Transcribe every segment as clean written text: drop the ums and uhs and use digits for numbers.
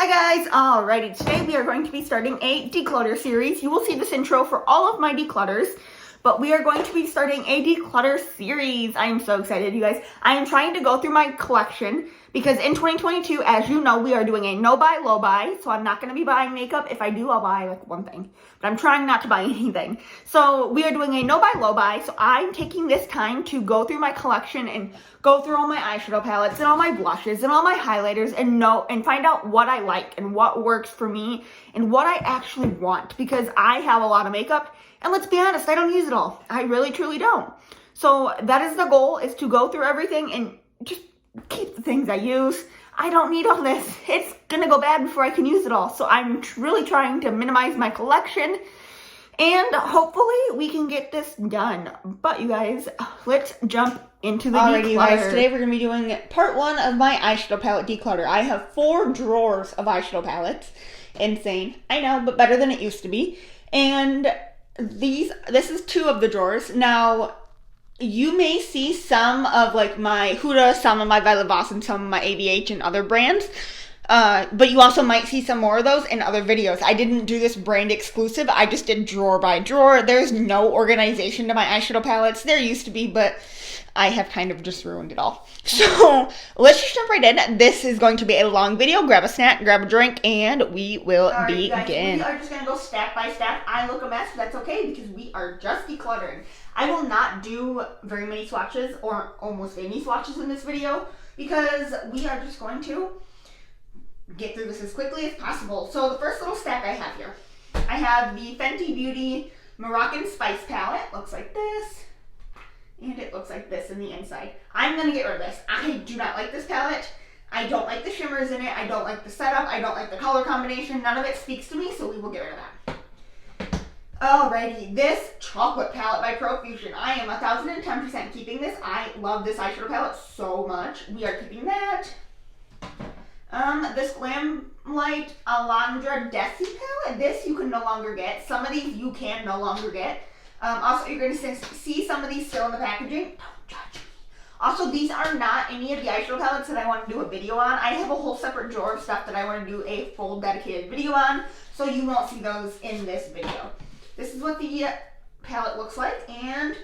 Hi guys, alrighty, today we are going to be starting a declutter series. You will see this intro for all of my declutters, but we are going to be starting a declutter series. I am so excited, you guys. I am trying to go through my collection because in 2022, as you know, we are doing a no buy, low buy, so I'm not going to be buying makeup. If I do, I'll buy like one thing, but I'm trying not to buy anything. So we are doing a no buy, low buy, so I'm taking this time to go through my collection and go through all my eyeshadow palettes and all my blushes and all my highlighters and find out what I like and what works for me and what I actually want, because I have a lot of makeup and let's be honest, I don't use it all. I really truly don't. So that is the goal, is to go through everything and just keep the things I use. I don't need all this. It's gonna go bad before I can use it all. So I'm really trying to minimize my collection and hopefully we can get this done. But you guys, let's jump into the declutter. You guys, today we're going to be doing part one of my eyeshadow palette declutter. I have 4 drawers of eyeshadow palettes. Insane. I know, but better than it used to be. And this is 2 of the drawers. Now, you may see some of like my Huda, some of my Violet Voss, and some of my ABH and other brands. But you also might see some more of those in other videos. I didn't do this brand exclusive. I just did drawer by drawer. There's no organization to my eyeshadow palettes. There used to be, but I have kind of just ruined it all. So let's just jump right in. This is going to be a long video. Grab a snack, grab a drink, and we will begin. Guys, we are just going to go stack by stack. I look a mess, but that's okay because we are just decluttering. I will not do very many swatches or almost any swatches in this video because we are just going to get through this as quickly as possible. So the first little stack I have here, I have the Fenty Beauty Moroccan Spice palette. Looks like this. And it looks like this in the inside. I'm going to get rid of this. I do not like this palette. I don't like the shimmers in it. I don't like the setup. I don't like the color combination. None of it speaks to me, so we will get rid of that. Alrighty, this chocolate palette by Profusion. I am 1010% keeping this. I love this eyeshadow palette so much. We are keeping that. This Glam Light Alondra Desi palette. This you can no longer get. Some of these you can no longer get. Also, you're going to see some of these still in the packaging. Don't judge me. Also, these are not any of the eyeshadow palettes that I want to do a video on. I have a whole separate drawer of stuff that I want to do a full dedicated video on, so you won't see those in this video. This is what the palette looks like, and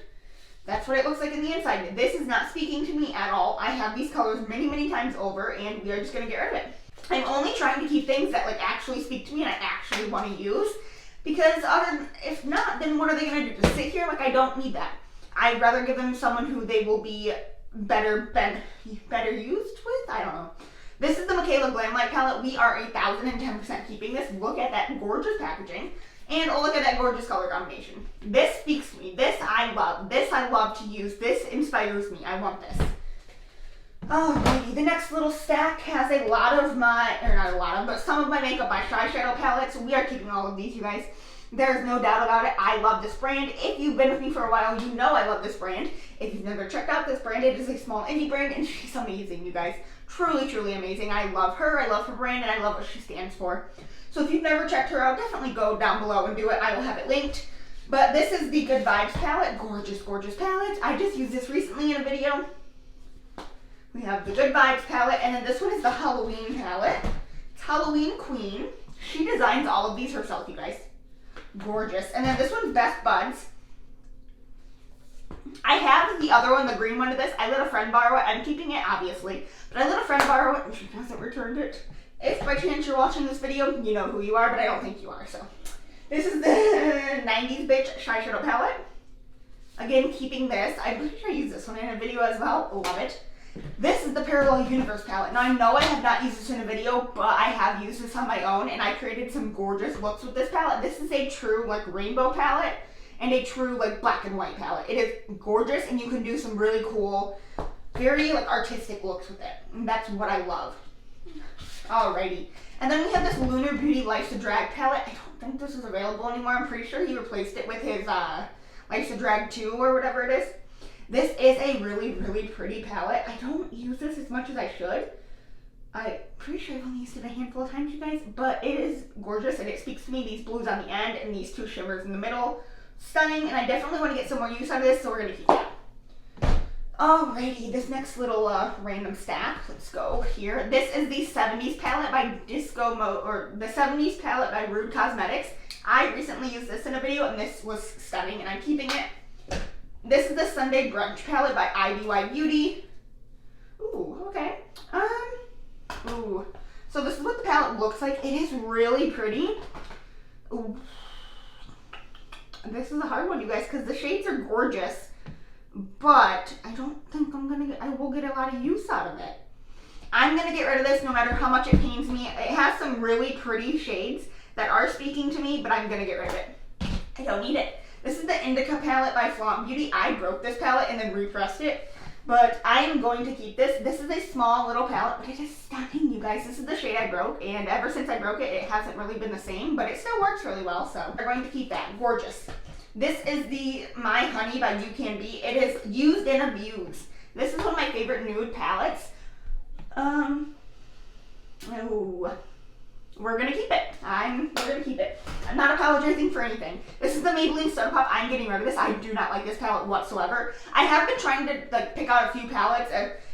that's what it looks like in the inside. This is not speaking to me at all. I have these colors many, many times over, and we are just going to get rid of it. I'm only trying to keep things that like actually speak to me and I actually want to use. Because if not, then what are they going to do? Just sit here? Like, I don't need that. I'd rather give them someone who they will be better used with. I don't know. This is the Michaela Glam Light palette. We are 1010% keeping this. Look at that gorgeous packaging. And oh, look at that gorgeous color combination. This speaks to me. This I love. This I love to use. This inspires me. I want this. Alrighty, the next little stack has a lot of my, or not a lot of, but some of my makeup by eyeshadow palettes. We are keeping all of these, you guys. There's no doubt about it. I love this brand. If you've been with me for a while, you know I love this brand. If you've never checked out this brand, it is a small indie brand, and she's amazing, you guys. Truly, truly amazing. I love her brand, and I love what she stands for. So if you've never checked her out, definitely go down below and do it. I will have it linked. But this is the Good Vibes palette. Gorgeous, gorgeous palette. I just used this recently in a video. We have the Good Vibes palette, and then this one is the Halloween palette. It's Halloween Queen. She designs all of these herself, you guys. Gorgeous. And then this one's Best Buds. I have the other one, the green one of this. I let a friend borrow it. I'm keeping it, obviously. But I let a friend borrow it, and she hasn't returned it. If by chance you're watching this video, you know who you are, but I don't think you are, so. This is the 90s Bitch Eyeshadow palette. Again, keeping this. I'm pretty sure I used this one in a video as well. Love it. This is the Parallel Universe palette. Now, I know I have not used this in a video, but I have used this on my own, and I created some gorgeous looks with this palette. This is a true, like, rainbow palette and a true, like, black and white palette. It is gorgeous, and you can do some really cool, very, like, artistic looks with it. And that's what I love. Alrighty. And then we have this Lunar Beauty Life's a Drag palette. I don't think this is available anymore. I'm pretty sure he replaced it with his Life's a Drag 2 or whatever it is. This is a really, really pretty palette. I don't use this as much as I should. I'm pretty sure I've only used it a handful of times, you guys, but it is gorgeous and it speaks to me. These blues on the end and these 2 shimmers in the middle. Stunning, and I definitely want to get some more use out of this, so we're going to keep that. Alrighty, this next little random stack, let's go here. This is the 70s palette by the 70s palette by Rude Cosmetics. I recently used this in a video and this was stunning and I'm keeping it. This is the Sunday Brunch palette by IBY Beauty. Ooh, okay. Ooh. So this is what the palette looks like. It is really pretty. Ooh. This is a hard one, you guys, because the shades are gorgeous. But I don't think I will get a lot of use out of it. I'm going to get rid of this no matter how much it pains me. It has some really pretty shades that are speaking to me, but I'm going to get rid of it. I don't need it. This is the Indica palette by Flaunt Beauty. I broke this palette and then repressed it, but I am going to keep this. This is a small little palette, but it is stunning, you guys. This is the shade I broke, and ever since I broke it, it hasn't really been the same, but it still works really well, so we're going to keep that. Gorgeous. This is the My Honey by You Can Be. It is Used and Abused. This is one of my favorite nude palettes. We're gonna keep it. We're gonna keep it. I'm not apologizing for anything. This is the Maybelline Soda Pop. I'm getting rid of this. I do not like this palette whatsoever. I have been trying to pick out a few palettes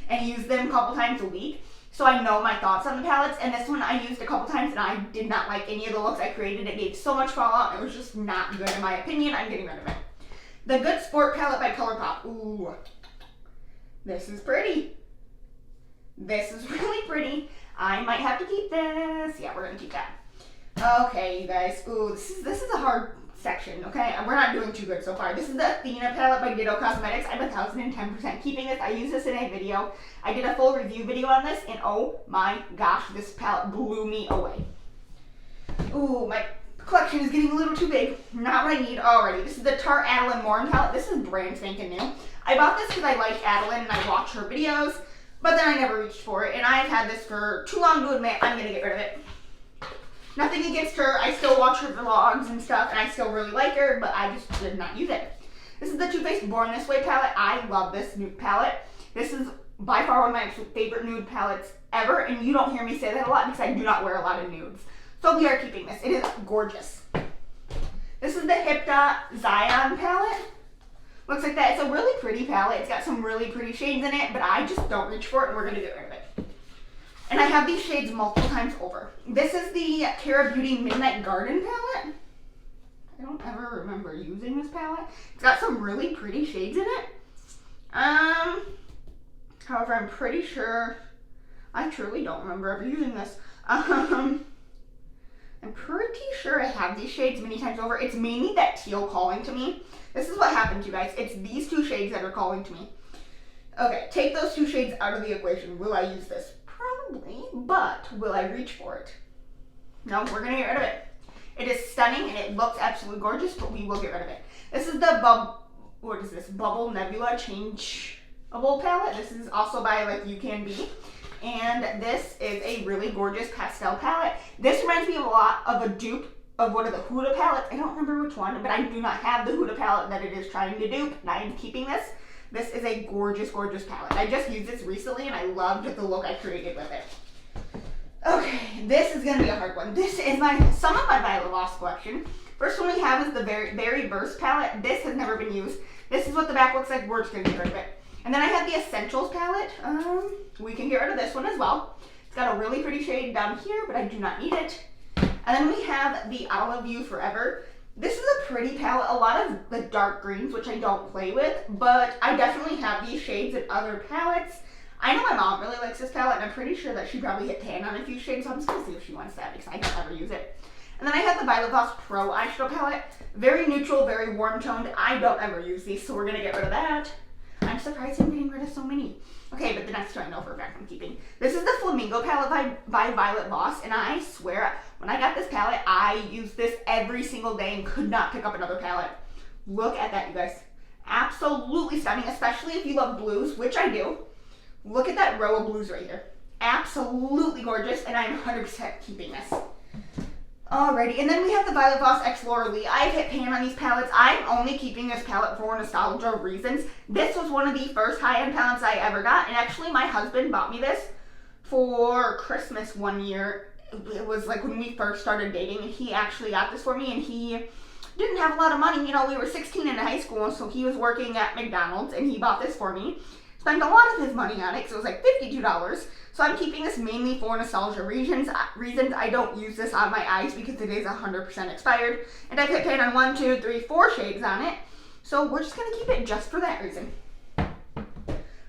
and use them a couple times a week, so I know my thoughts on the palettes, and this one I used a couple times and I did not like any of the looks I created. It gave so much fallout, and it was just not good in my opinion. I'm getting rid of it. The Good Sport palette by ColourPop. Ooh. This is pretty. This is really pretty. I might have to keep this. Yeah, we're gonna keep that. Okay, you guys. Ooh, this is a hard section, okay? We're not doing too good so far. This is the Athena palette by Ditto Cosmetics. I'm 1010% keeping this. I used this in a video. I did a full review video on this, and oh my gosh, this palette blew me away. Ooh, my collection is getting a little too big. Not what I need already. This is the Tarte Adeline Morin palette. This is brand spanking new. I bought this because I like Adeline and I watch her videos, but then I never reached for it, and I've had this for too long to admit I'm gonna get rid of it. Nothing against her. I still watch her vlogs and stuff, and I still really like her, but I just did not use it. This is the Too Faced Born This Way palette. I love this nude palette. This is by far one of my favorite nude palettes ever, and you don't hear me say that a lot because I do not wear a lot of nudes. So we are keeping this. It is gorgeous. This is the Hipta Zion palette. Looks like that. It's a really pretty palette. It's got some really pretty shades in it, but I just don't reach for it, and we're going to get rid of it. And I have these shades multiple times over. This is the Kara Beauty Midnight Garden palette. I don't ever remember using this palette. It's got some really pretty shades in it. However, I'm pretty sure, I truly don't remember ever using this. I'm pretty sure I have these shades many times over. It's mainly that teal calling to me. This is what happened, you guys. It's these two shades that are calling to me. Okay, take those two shades out of the equation. Will I use this? Probably, but will I reach for it? No, we're gonna get rid of it. It is stunning and it looks absolutely gorgeous, but we will get rid of it. This is the Bubble Nebula Changeable palette. This is also by You Can Be. And this is a really gorgeous pastel palette. This reminds me a lot of a dupe of one of the Huda palettes. I don't remember which one, but I do not have the Huda palette that it is trying to dupe, and I am keeping this. This is a gorgeous, gorgeous palette. I just used this recently, and I loved the look I created with it. Okay, this is going to be a hard one. This is some of my Violet Voss collection. First one we have is the Very Burst palette. This has never been used. This is what the back looks like. We're just going to get rid of it. And then I have the Essentials palette. We can get rid of this one as well. It's got a really pretty shade down here, but I do not need it. And then we have the Olive You Forever. This is a pretty palette, a lot of the dark greens, which I don't play with, but I definitely have these shades in other palettes. I know my mom really likes this palette, and I'm pretty sure that she probably hit pan on a few shades, so I'm just going to see if she wants that, because I don't ever use it. And then I have the Violet Voss Pro eyeshadow palette. Very neutral, very warm toned. I don't ever use these, so we're going to get rid of that. I'm surprised I'm getting rid of so many. Okay, but the next two I know for a fact I'm keeping. This is the Flamingo palette by Violet Voss, and I swear, when I got this palette, I used this every single day and could not pick up another palette. Look at that, you guys. Absolutely stunning, especially if you love blues, which I do. Look at that row of blues right here. Absolutely gorgeous, and I'm 100% keeping this. Alrighty, and then we have the Violet Voss X Laura Lee. I've hit pan on these palettes. I'm only keeping this palette for nostalgia reasons. This was one of the first high-end palettes I ever got, and actually my husband bought me this for Christmas one year. It was when we first started dating, and he actually got this for me, and he didn't have a lot of money. You know, we were 16 in high school, so he was working at McDonald's, and he bought this for me. spent a lot of his money on it, because it was like $52. So I'm keeping this mainly for nostalgia reasons. I don't use this on my eyes because it is 100% expired. And I put paint on 1, 2, 3, 4 shades on it. So we're just going to keep it just for that reason.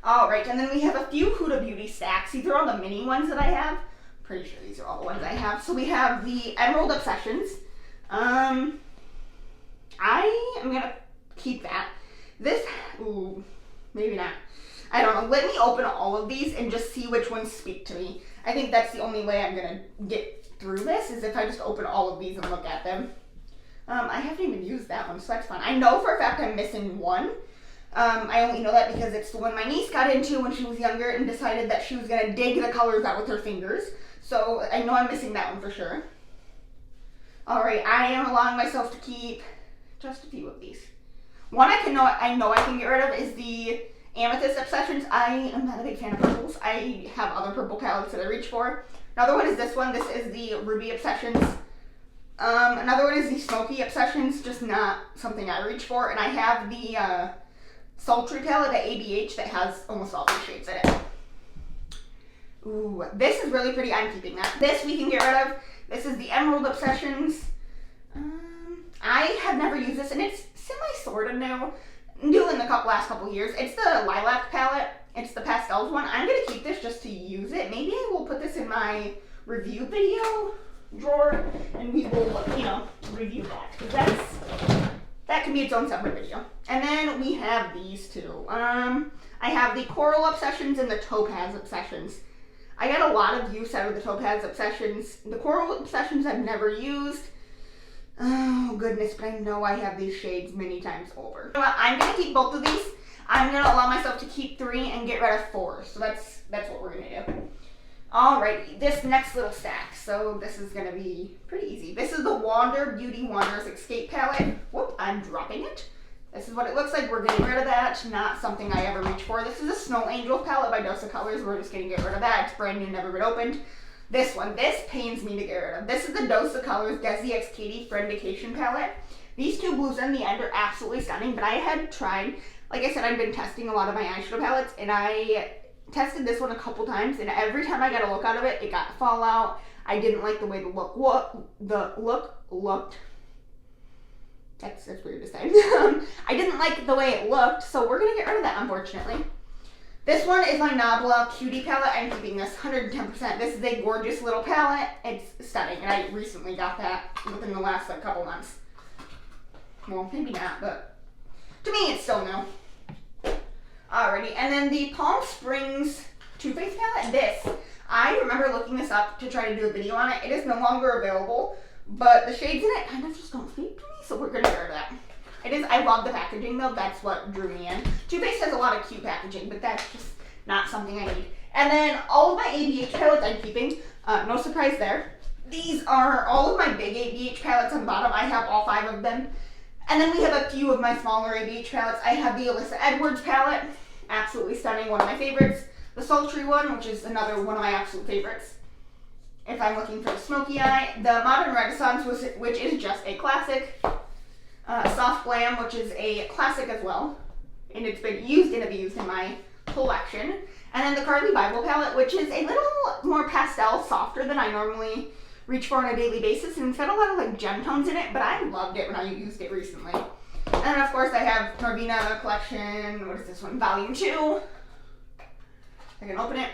Alright, and then we have a few Huda Beauty stacks. These are all the mini ones that I have. Pretty sure these are all the ones I have. So we have the Emerald Obsessions. I am going to keep that. This, ooh, maybe not. I don't know. Let me open all of these and just see which ones speak to me. I think that's the only way I'm going to get through this, is if I just open all of these and look at them. I haven't even used that one, so that's fun. I know for a fact I'm missing one. I only know that because it's the one my niece got into when she was younger and decided that she was going to dig the colors out with her fingers. So I know I'm missing that one for sure. Alright, I am allowing myself to keep just a few of these. One I know I can get rid of is the Amethyst Obsessions. I am not a big fan of purples. I have other purple palettes that I reach for. Another one is this one. This is the Ruby Obsessions. Another one is the Smoky Obsessions, just not something I reach for. And I have the Sultry palette at ABH that has almost all these shades in it. Ooh, this is really pretty. I'm keeping that. This we can get rid of. This is the Emerald Obsessions. I have never used this, and it's sort of new in the last couple years. It's the Lilac palette. It's the pastels one. I'm going to keep this just to use it. Maybe I will put this in my review video drawer, and we will, review that. Because that can be its own separate video. And then we have these two. I have the Coral Obsessions and the Topaz Obsessions. I got a lot of use out of the Topaz Obsessions. The Coral Obsessions I've never used. Oh goodness, but I know I have these shades many times over. You know what? I'm going to keep both of these. I'm going to allow myself to keep 3 and get rid of 4. So that's what we're going to do. Alrighty, this next little stack. So this is going to be pretty easy. This is the Wander Beauty Wanderers Escape palette. Whoop, I'm dropping it. This is what it looks like. We're getting rid of that. Not something I ever reach for. This is a Snow Angel palette by Dose of Colors. We're just going to get rid of that. It's brand new, never been opened. This one, this pains me to get rid of. This is the Dose of Colors Desi X Katie Friendication palette. These two blues in the end are absolutely stunning, but I had tried, like I said, I've been testing a lot of my eyeshadow palettes, and I tested this one a couple times, and every time I got a look out of it, it got fallout. I didn't like the way the look looked. That's weird to say. I didn't like the way it looked, so we're going to get rid of that, unfortunately. This one is my Nabla Cutie palette. I'm keeping this 110%. This is a gorgeous little palette. It's stunning, and I recently got that within the last couple months. Well, maybe not, but to me it's still new. Alrighty, and then the Palm Springs Too Faced palette. This, I remember looking this up to try to do a video on it. It is no longer available, but the shades in it kind of just don't speak to me, so we're going to get rid of that. I love the packaging though, that's what drew me in. Too Faced has a lot of cute packaging, but that's just not something I need. And then all of my ABH palettes I'm keeping, no surprise there. These are all of my big ABH palettes on the bottom. I have all 5 of them. And then we have a few of my smaller ABH palettes. I have the Alyssa Edwards palette, absolutely stunning, one of my favorites. The Sultry one, which is another one of my absolute favorites. If I'm looking for the smoky eye. The Modern Renaissance, which is just a classic. Soft Glam, which is a classic as well, and it's been used and abused in my collection. And then the Carly Bible palette, which is a little more pastel, softer than I normally reach for on a daily basis, and it's got a lot of gem tones in it, but I loved it when I used it recently. And then of course I have Norvina collection, what is this one, Volume 2. I can open it.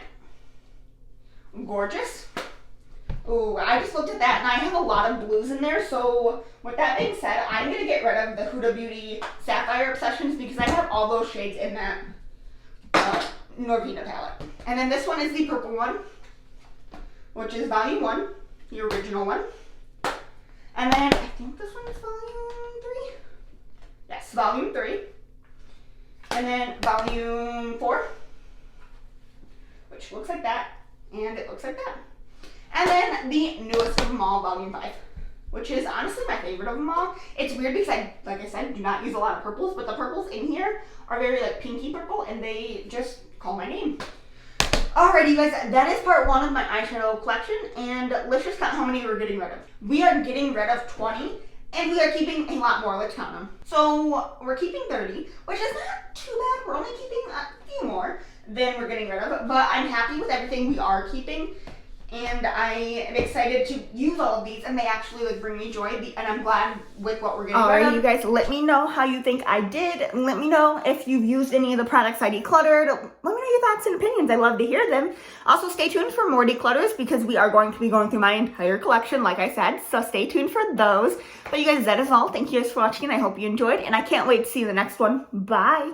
Gorgeous. Ooh, I just looked at that, and I have a lot of blues in there, so with that being said, I'm going to get rid of the Huda Beauty Sapphire Obsessions because I have all those shades in that Norvina palette. And then this one is the purple one, which is Volume 1, the original one. And then I think this one is Volume 3. Yes, Volume 3. And then Volume 4, which looks like that, and it looks like that. And then the newest of them all, Volume 5, which is honestly my favorite of them all. It's weird because like I said, do not use a lot of purples, but the purples in here are very pinky purple, and they just call my name. Alrighty, you guys, that is part 1 of my eyeshadow collection, and let's just count how many we're getting rid of. We are getting rid of 20, And we are keeping a lot more. Let's count them. So we're keeping 30, which is not too bad. We're only keeping a few more than we're getting rid of. But I'm happy with everything we are keeping. And I am excited to use all of these, and they actually like bring me joy. And I'm glad with what we're getting rid of. Alright, you guys, let me know how you think I did. Let me know if you've used any of the products I decluttered. Let me know your thoughts and opinions. I love to hear them. Also, stay tuned for more declutters because we are going to be going through my entire collection, like I said. So stay tuned for those. But you guys, that is all. Thank you guys for watching, and I hope you enjoyed. And I can't wait to see you in the next one. Bye.